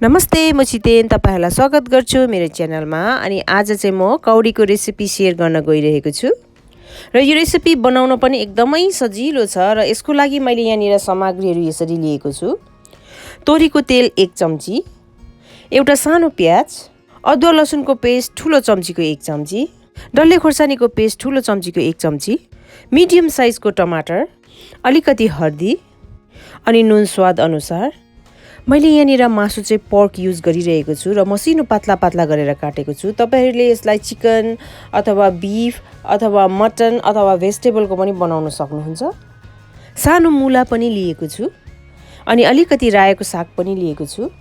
नमस्ते, म छितेन तपाईहरुलाई स्वागत गर्छु मेरो च्यानलमा। अनि आज चाहिँ म कौडीको रेसिपी शेयर गर्न गइरहेको छु र यो रेसिपी बनाउन पनि एकदमै सजिलो छ र यसको लागि मैले यहाँनिर सामग्रीहरू यसरी लिएको छु। तोरीको तेल 1 चम्ची, एउटा सानो प्याज, अदुवा लसुनको पेस्ट ठुलो चम्चीको 1 चम्ची, डल्ले खोर्सानीको पेस्ट ठुलो चम्चीको 1 चम्ची, मिडियम साइजको टमाटर, अलिकति हर्दी अनि नुन स्वाद अनुसार। मैले यहाँनिर मासु चाहिँ पर्क युज गरिरहेको छु र मसिनो पातला पातला गरेर काटेको छु। तपाईहरुले यसलाई चिकन अथवा बीफ अथवा मटन अथवा भेजिटेबलको पनि बनाउन सक्नुहुन्छ। सानो मुला पनि लिएको छु अनि अलिकति रायोको साग पनि लिएको छु।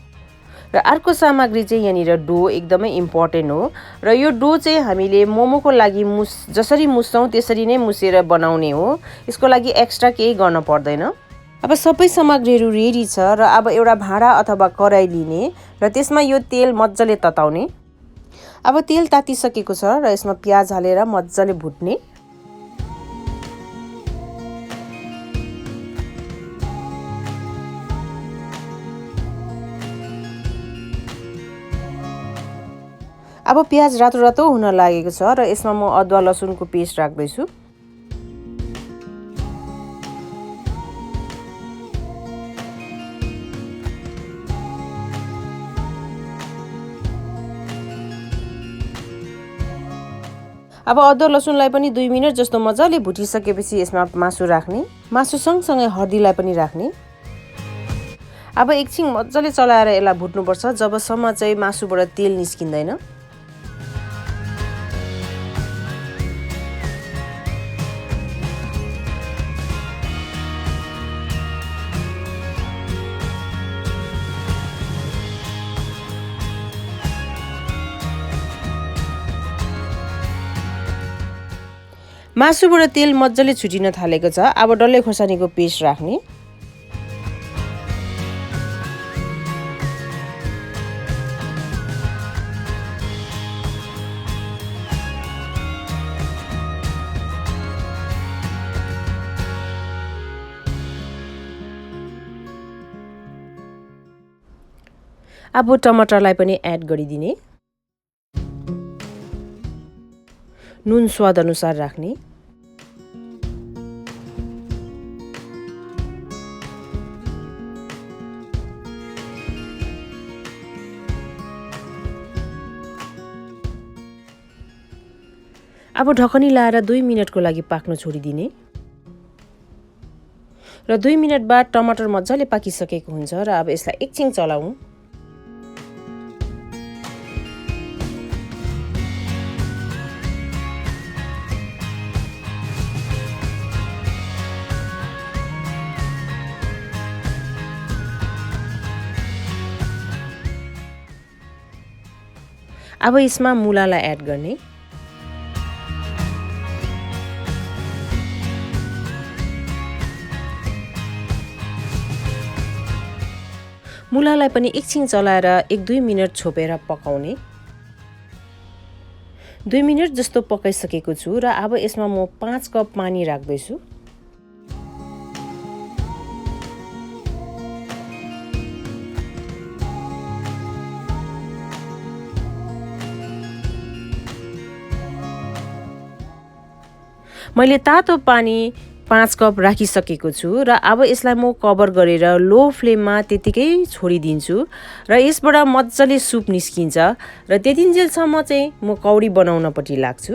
र अर्को सामग्री चाहिँ यहाँनिर डो एकदमै इम्पोर्टेन्ट हो र यो डो चाहिँ हामीले मोमोको लागि जसरी मुस्छौं त्यसरी नै मुसेर बनाउने हो। यसको लागि एक्स्ट्रा केही गर्न पर्दैन। अब सबै सामग्रीहरू रेडी छ र अब एउटा भाँडा अथवा कराई लिने र त्यसमा यो तेल मज्जाले तताउने। अब तेल तातिसकेको छ र यसमा प्याज हालेर मज्जाले भुट्ने। अब प्याज रातो रातो हुन लागेको छ र यसमा म अदुवा लसुनको पेस्ट राख्दै छु। अब अदुवा लसुनलाई पनि 2 मिनेट जस्तो मजाले भुटिसकेपछि यसमा मासु राख्ने। मासु सँगसँगै हर्दीलाई पनि राख्ने। अब एकछिन मजाले चलाएर यसलाई भुट्नुपर्छ जबसम्म चाहिँ मासुबाट तेल निस्किँदैन। मासुबाट तेल मज्जाले छुटिन थालेको छ। अब डल्ले खोर्सानीको पेस्ट राख्ने। अब टमाटरलाई पनि एड गरिदिने। नुन स्वाद अनुसार राख्ने। अब ढकनी लाएर 2 मिनेटको लागि पाक्न छोडिदिने। र 2 मिनेट बाद टमाटर मज्जाले पाकिसकेको हुन्छ र अब यसलाई एकछिन चलाऊ। अब यसमा मुलालाई एड गर्ने। मुलालाई पनि एकछिन चलाएर 1-2 मिनेट छोपेर पकाउने। 2 मिनेट जस्तो पकाइसकेको छु र अब यसमा म 5 कप पानी राख्दै छु। मैले तातो पानी 5 कप राखिसकेको छु र अब यसलाई म कभर गरेर लो फ्लेममा त्यतिकै छोडिदिन्छु र यसबाट मज्जाले सुप निस्किन्छ र त्यतिन्जेलसम्म चाहिँ म कौडी बनाउनपट्टि लाग्छु।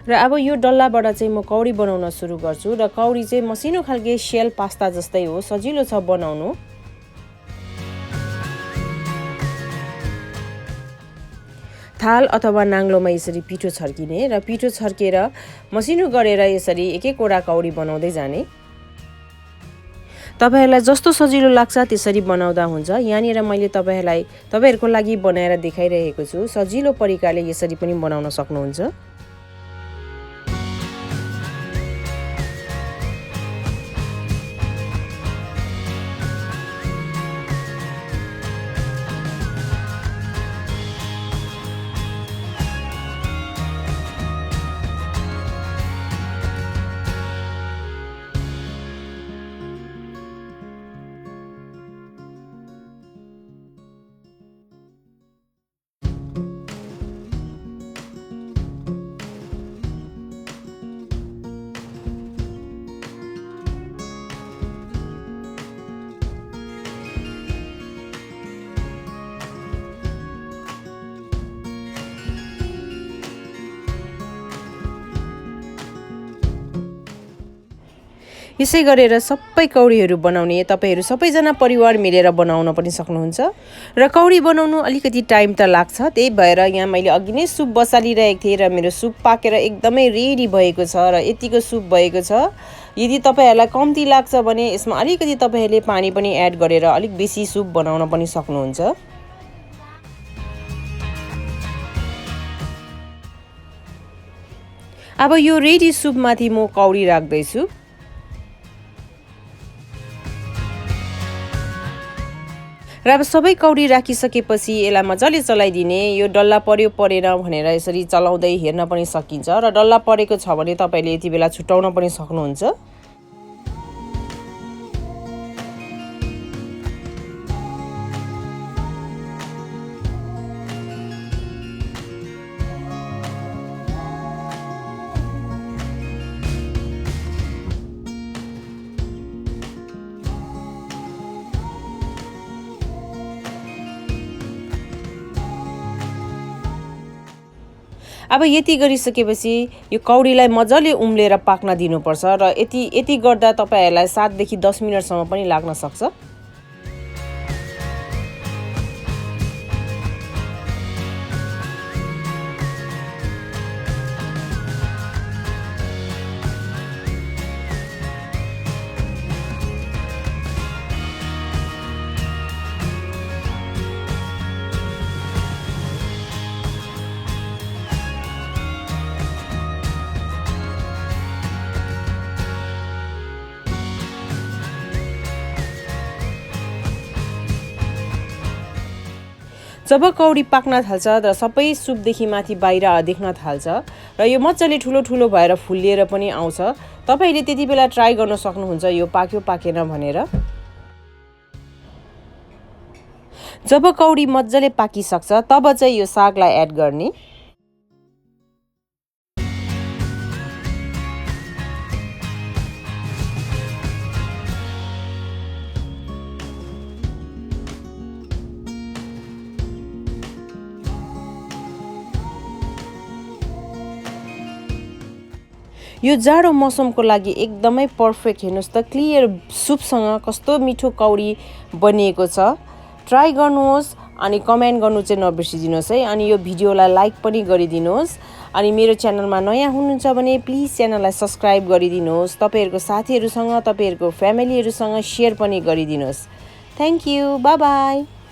र अब यो डल्लाबाट चाहिँ म कौडी बनाउन सुरु गर्छु र कौडी चाहिँ मसिनो खालके सेल पास्ता जस्तै हो, सजिलो छ बनाउनु। थाल अथवा नाङ्लोमा यसरी पिठो छर्किने र पिठो छर्केर मसिनो गरेर यसरी एक वटा कौडी बनाउँदै जाने। तपाईहरुलाई जस्तो सजिलो लाग्छ त्यसरी बनाउँदा हुन्छ। यहाँनिर मैले तपाईहरुको लागि बनाएर देखाइरहेको छु। सजिलो तरिकाले यसरी पनि बनाउन सक्नुहुन्छ। यसै गरेर सबै कौडीहरू बनाउने तपाईहरु सबैजना परिवार मिलेर बनाउन पनि सक्नुहुन्छ र कौडी बनाउनु अलिकति टाइम त लाग्छ। त्यही भएर यहाँ मैले अघि नै सुप बसालिरहेको थिएँ र मेरो सुप पाकेर एकदमै रेडी भएको छ र यतिको सुप भएको छ। यदि तपाईहरुलाई कम्ती लाग्छ भने यसमा अलिकति तपाईहरुले पानी पनि एड गरेर अलिक बेसी सुप बनाउन पनि सक्नुहुन्छ। अब यो रेडी सुप माथि म कौडी राख्दै छु। र अब सबै कौडी राखिसकेपछि यसलाई मजाले चलाइदिने। यो डल्ला पर्यो परेन भनेर यसरी चलाउँदै हेर्न पनि सकिन्छ र डल्ला परेको छ भने तपाईले यति बेला छुटाउन पनि सक्नुहुन्छ। अब यति गरिसकेपछि यो कौडीलाई मजाले उम्लेर पाक्न दिनुपर्छ र यति गर्दा तपाईहरुलाई 7 देखि 10 मिनेटसम्म पनि लाग्न सक्छ। जब कौडी पाक्न थाल्छ र सबै सुपदेखि माथि बाहिर देख्न थाल्छ र यो मजाले ठुलो भएर फुल्लिएर पनि आउँछ। तपाईले त्यति बेला ट्राई गर्न सक्नुहुन्छ यो पाक्यो पाकेन भनेर। जब कौडी मजाले पाकिसक्छ तब चाहिँ यो सागलाई एड गर्ने। यो जाडो मौसमको लागि एकदमै पर्फेक्ट। हेर्नुस् त क्लियर सुपसँग कस्तो मिठो कौडी बनिएको छ। ट्राई गर्नुहोस् अनि कमेन्ट गर्नु चाहिँ नबिर्सिदिनुहोस् है। अनि यो भिडियोलाई लाइक पनि गरिदिनुहोस्। अनि मेरो च्यानलमा नयाँ हुनुहुन्छ भने प्लिज च्यानललाई सब्स्क्राइब गरिदिनुहोस्। तपाईहरुको साथीहरुसँग तपाईहरुको फ्यामिलीहरुसँग शेयर पनि गरिदिनुहोस्। Thank you. Bye bye.